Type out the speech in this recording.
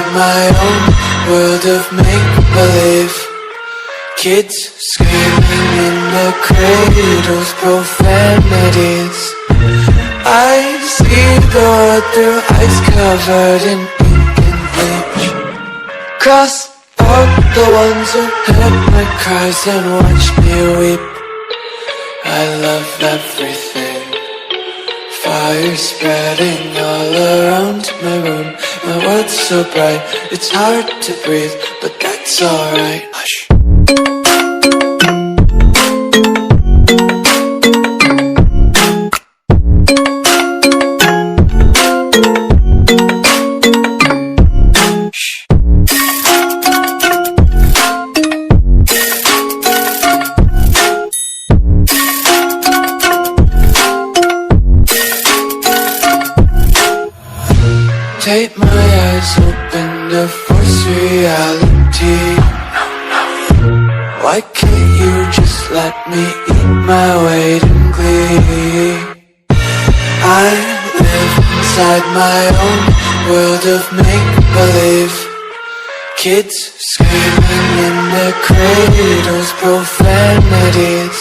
inside my own world of make-believe. Kids screaming in the cradles, profanities. I see the world through eyes covered in ink and bleach. Cross out the ones who heard my cries and watched me weep. I love everything. Fire spreading all around my room. My world's so bright, it's hard to breathe, but that's alright. Hush. Take my eyes open to force reality. Why can't you just let me eat my weight in glee? I live inside my own world of make-believe. Kids screaming in their cradles, profanities.